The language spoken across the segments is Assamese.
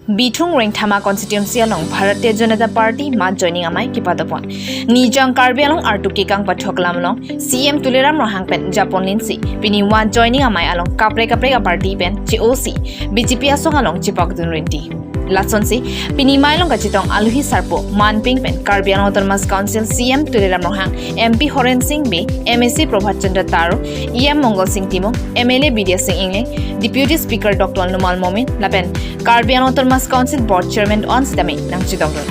Bitung Ring Thama constituency along Bharatiya Janata Party ma joining amai kipadapon. Nijang Karbi along Artuki Kang Pathokalam along CM Tuliram Rohangpen Japon Linsi. Pini one joining amai along Kapre Party Ben GOC. BJP asong along Chipagdun Rinti. Lasonsi Pinimai long kachitong Aluhi Sarpo Manping Pen Karbi along Autonomous Council CM Tuliram Rohang MP Horen Singh B MSc Prabhat Chandra Taro EM Mongol Singh Timo MLA Bidya Singh Ingle Deputy Speaker Dr. Numal Momin Lapen Karbi along Autonomous Council Board Chairman on Sidami Nang Chidongron.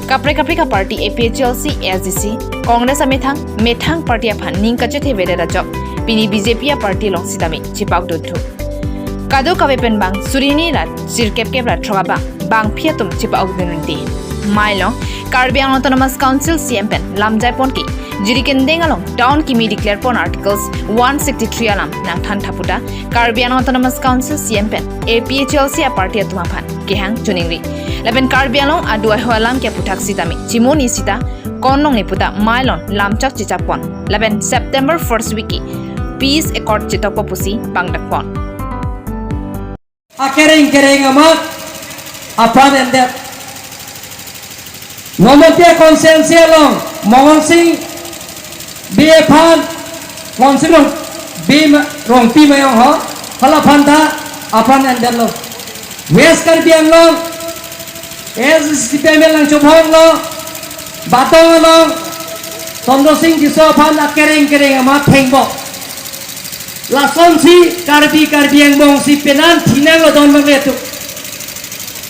Kapre Party APHLC SDC Congress Methang Party Aphan Ningkachethe Vedera Job Pini BJP Party long Sidami Chipagduthu. Kado kawepen bang surini rat sirkep rat thoga bang phiatum Chipagdunti. Mailong Karbi Autonomous Council CM Pen Lamjai Ponki Jirikendeng along town kimi declare pon articles 163 alam nang than thaputa Karbi Autonomous Council CM Pen APHLC a party atumaphan kehang chuningri Leben Karbi along aduai hoalam ke puthak sitami chimoni sita konong ni puta mailon lamchak chichapon Leben September 1st wiki peace accord chitopo pusi bangdakpon Akering amat apan ende Nomotia konsensia long Mongol Singh BFan konsilong B rong pi mayong ho hala phanta apan ende lo West Karbiang long SCPM lang chobhong lo Batong long Tondo Singh jiso phan akering amat thengbo Lason si Karbiang bong si penan thinang lo don bang letu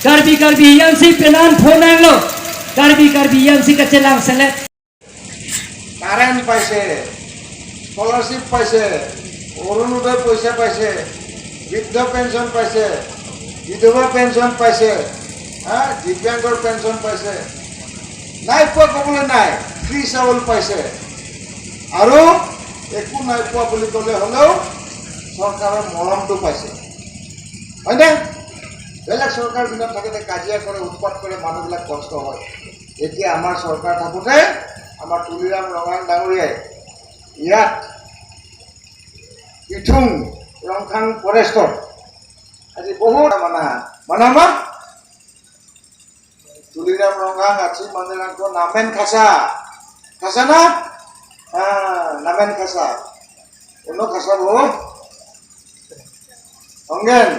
Karbi yang si penan phonang lo Karbi yang si kacelang selet Karen paise scholarship paise Orunodai paisa paise Vidya pension paise Vidova pension paise Divyangor pension paise Nai poa kobole nai free চাউল paise Aru একো নাই পোৱা বুলি ক'লে হলেও চৰকাৰৰ মৰমটো পাইছে হয়নে বেলেগ চৰকাৰ দিনত থাকে কাজিয়া কৰে উৎপাত কৰে মানুহবিলাক কষ্ট হয় এতিয়া আমাৰ চৰকাৰ থাকোতে আমাৰ তুলিৰাম ৰঙাং ডাঙৰীয়াই ইয়াত ইথুং ৰংখাং ফৰেষ্টৰ আজি বহুত মানামা তুলিৰাম ৰঙাং আছি মানেলাংকো নামেন খাসা না নামেন খাসা কোনো খাসা বহুত অংগেন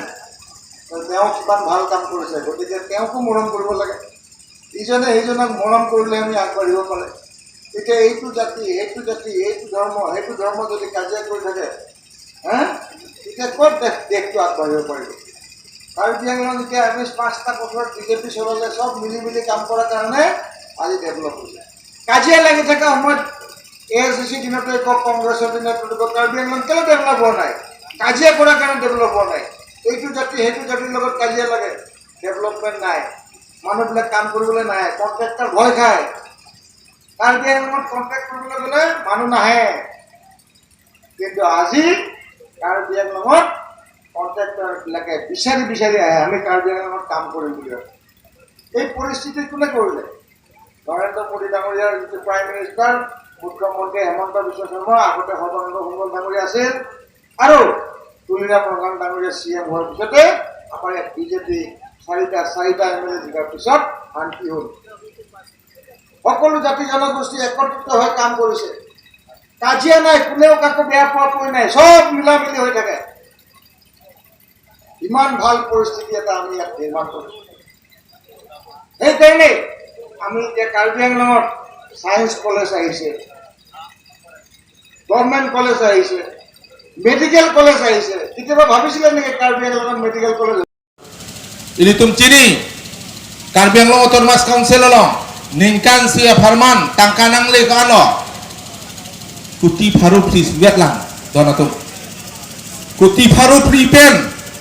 তেওঁ কিমান ভাল কাম কৰিছে গতিকে তেওঁকো মৰম কৰিব লাগে ইজনে সেইজনক মৰম কৰিলে আমি আগবাঢ়িব পাৰে এতিয়া এইটো জাতি এইটো ধৰ্ম যদি কাজিয়া কৰি থাকে তেতিয়া ক'ত দেশটো আগবাঢ়িব পাৰিব কাৰ্বি আংলং এতিয়া আমি 5টা বছৰত বিজেপি চলালে চব মিলি কাম কৰাৰ কাৰণে আজি ডেভেলপ হৈছে কাজিয়া লাগি থকা সময়ত AICC দিনতে কংগ্ৰেছৰ দিনতে কাৰ্বি আংলং কেলে ডেভেলপ হোৱা নাই কাজিয়া কৰাৰ কাৰণে ডেভেলপ হোৱা নাই এইটো জাতি সেইটো জাতিৰ লগত কাজিয়া লাগে ডেভেলপমেণ্ট নাই মানুহবিলাক কাম কৰিবলৈ নাই কন্ট্ৰেক্টৰ ভয় খায় কাৰ্বি আংলঙত কন্ট্ৰেক্ট কৰিবলৈ গ'লে মানুহ নাহে কিন্তু আজি কাৰ্বি আংলঙত কন্ট্ৰেক্টৰবিলাকে বিচাৰি আহে আমি কাৰ্বি আংলঙত কাম কৰিম বুলি এই পৰিস্থিতি কোনে কৰিলে নৰেন্দ্ৰ মোদী ডাঙৰীয়াৰ যিটো প্ৰাইম মিনিষ্টাৰ মুখ্যমন্ত্ৰী হেমন্ত বিশ্ব শৰ্মা আগতে সৰ্বানন্দ সোণোৱাল ডাঙৰীয়া আছিল আৰু তুলিৰাম ৰঙাং ডাঙৰীয়া CM হোৱাৰ পিছতে আমাৰ ইয়াত বিজেপি চাৰিটা MLA জিকাৰ পিছত শান্তি হ'ল সকলো জাতি জনগোষ্ঠী একত্ৰিত হৈ কাম কৰিছে কাজিয়া নাই কোনেও কাকো বেয়া পোৱা নাই সব মিলামিলি হৈ থাকে ইমান ভাল পৰিস্থিতি এটা আমি ইয়াত নিৰ্মাণ কৰিছোঁ সেইকাৰণে আমি এতিয়া কাৰ্বি আংলঙত সায়েন্স কলেজ আহিছে গভৰ্ণমেণ্ট কলেজ আহিছে মেডিকেল কলেজ আহিছে কেতিয়াবা ভাবিছিলে নেকি কাৰ্বি আংলঙত medical college ini tum cini Karbi Anglong Autonomous Council along ningkan sia farman tangkanang le kano kuti pharu please vietlang donatum kuti pharu pen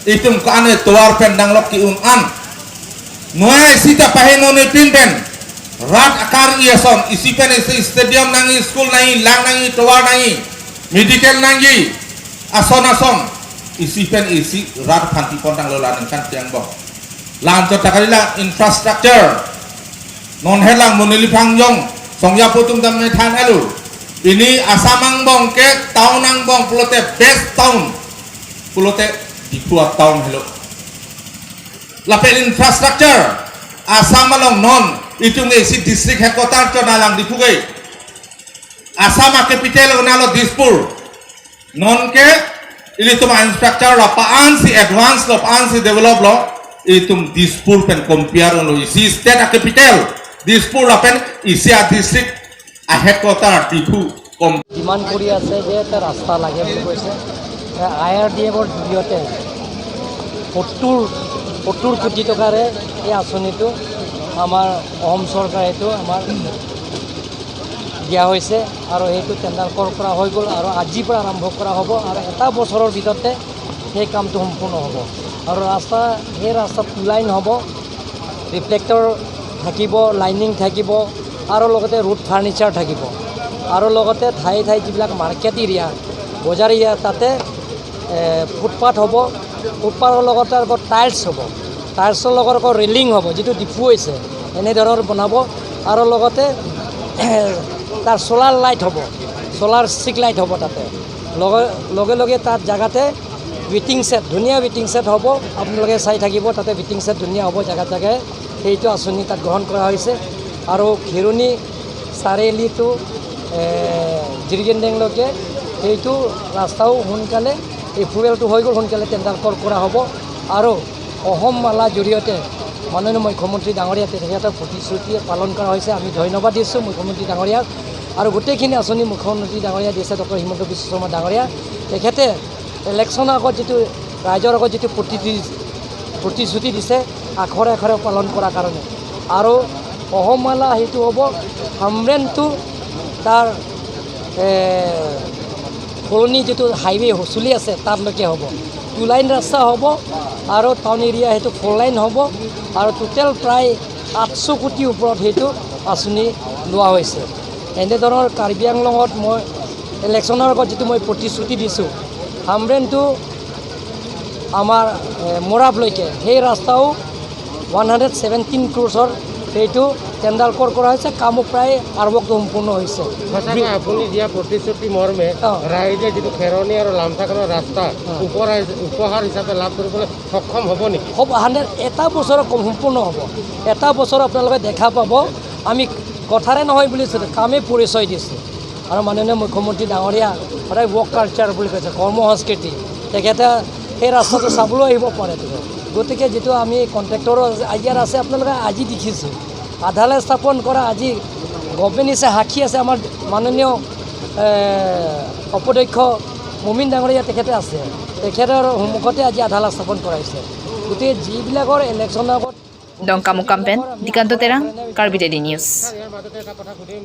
itum kane tuar pen danglok ki an noai sita paheno ne pen rat akar iason isi pen isi stadium nangi school nangi lang nangi tuar nangi medical nangi ason isi pen isi rat phanti pondang lola ningkan tiang bong lanjut takalila infrastructure non helang monilipang yong songya putung dam methan elu ini asamang bong ke taunang bong pulote best town pulote di 2 tahun hello lapel infrastructure Assam along non itung isi district headquarters cho nalang dipugai Assam capital nalo Dispur non ke ili tum infrastructure lo paan si advance lo paan si develop lo itum Dispur pen compare lo isi state capital Dispur lo pen isi district headquarters dipu kom demand কৰি আছে যে এটা ৰাস্তা লাগে বুলি কৈছে IRDFৰ জৰিয়তে 70 কোটি টকাৰে এই আঁচনিটো আমাৰ অসম চৰকাৰে এইটো আমাৰ দিয়া হৈছে আৰু সেইটো টেণ্ডাৰ কৰা হৈ গ'ল আৰু আজিৰ পৰা আৰম্ভ কৰা হ'ব আৰু এটা বছৰৰ ভিতৰতে সেই কামটো সম্পূৰ্ণ হ'ব আৰু সেই ৰাস্তাত লাইন হ'ব ৰিফ্লেক্টৰ থাকিব লাইনিং থাকিব আৰু লগতে ৰোড ফাৰ্নিচাৰ থাকিব আৰু লগতে ঠাই যিবিলাক মাৰ্কেট এৰিয়া বজাৰ এৰিয়া তাতে ফুটপাথ হ'ব ফুটপাথৰ লগতে আকৌ টাইলছ হ'ব টাইলছৰ লগত আকৌ ৰেলিং হ'ব যিটো ডিপু হৈছে এনেধৰণৰ বনাব আৰু লগতে তাৰ চ'লাৰ লাইট হ'ব চ'লাৰ ষ্ট্ৰীট লাইট হ'ব তাতে লগে লগে তাত জেগাতে ৱেটিং ছেট ধুনীয়া ৱেটিং ছেট হ'ব আপোনালোকে চাই থাকিব তাতে ৱেটিং ছেট ধুনীয়া হ'ব জেগাই সেইটো আঁচনি তাত গ্ৰহণ কৰা হৈছে আৰু ঘেৰুণী চাৰিআলিটো জিৰিগেণ্ডেংলৈকে সেইটো ৰাস্তাও সোনকালে এপ্ৰুভেলটো হৈ গ'ল সোনকালে টেণ্ডাৰ কৰা হ'ব আৰু অসম মালাৰ জৰিয়তে মাননীয় মুখ্যমন্ত্ৰী ডাঙৰীয়া তেখেতৰ প্ৰতিশ্ৰুতি পালন কৰা হৈছে আমি ধন্যবাদ দিছোঁ মুখ্যমন্ত্ৰী ডাঙৰীয়াক আৰু গোটেইখিনি আঁচনি মুখ্যমন্ত্ৰী ডাঙৰীয়া দিছে ডক্টৰ হিমন্ত বিশ্ব শৰ্মা ডাঙৰীয়া তেখেতে ইলেকশ্যনৰ আগত যিটো ৰাইজৰ আগত যিটো প্ৰতিশ্ৰুতি দিছে আখৰে আখৰে পালন কৰাৰ কাৰণে আৰু অসম মালা সেইটো হ'ব হামৰেনটো তাৰ পুৰণি যিটো হাইৱে চলি আছে তাতলৈকে হ'ব 2 লাইন ৰাস্তা হ'ব আৰু টাউন এৰিয়া সেইটো 4 লাইন হ'ব আৰু টোটেল প্ৰায় 800 কোটিৰ ওপৰত সেইটো আঁচনি লোৱা হৈছে এনেধৰণৰ কাৰ্বি আংলঙত মই ইলেকশ্যনৰ আগত যিটো মই প্ৰতিশ্ৰুতি দিছোঁ হামৰেনটো আমাৰ মোৰাবলৈকে সেই ৰাস্তাও 117 ক্ৰ'ৰ্ছৰ সেইটো টেণ্ডাৰ কৰা হৈছে কামো প্ৰায় আৰম্ভটো সম্পূৰ্ণ হৈছে সঁচাকৈ আপুনি দিয়া প্ৰতিশ্ৰুতি মৰ্মে ৰাইজে যিটো খেৰণি আৰু লামচাকৰৰ ৰাস্তা উপহাৰ হিচাপে লাভ কৰিবলৈ সক্ষম হ'ব নেকি হ'ব 100 এটা বছৰত সম্পূৰ্ণ হ'ব এটা বছৰ আপোনালোকে দেখা পাব আমি কথাৰে নহয় বুলি কামেই পৰিচয় দিছোঁ আৰু মাননীয় মুখ্যমন্ত্ৰী ডাঙৰীয়া সদায় ৱৰ্ক কালচাৰ বুলি কৈছে কৰ্ম সংস্কৃতি তেখেতে সেই ৰাস্তাটো চাবলৈ আহিব পাৰে গতিকে যিটো আমি কণ্ট্ৰেক্টৰৰ ইয়াত আছে আপোনালোকে আজি দেখিছোঁ আধালৈ স্থাপন কৰা আজি গভমেণ্টে সাক্ষী আছে আমাৰ মাননীয় উপাধ্যক্ষ মুমিন ডাঙৰীয়া তেখেতে আছে তেখেতৰ সন্মুখতে আজি আধালা স্থাপন কৰাইছে গতিকে যিবিলাকৰ ইলেকশ্যনৰ আগত ডংকা মুকাম্পেন দিকান্ত তেৰাং কাৰ্বি ডেইলী নিউজ ইয়াৰ মাজতে এটা কথা সুধিম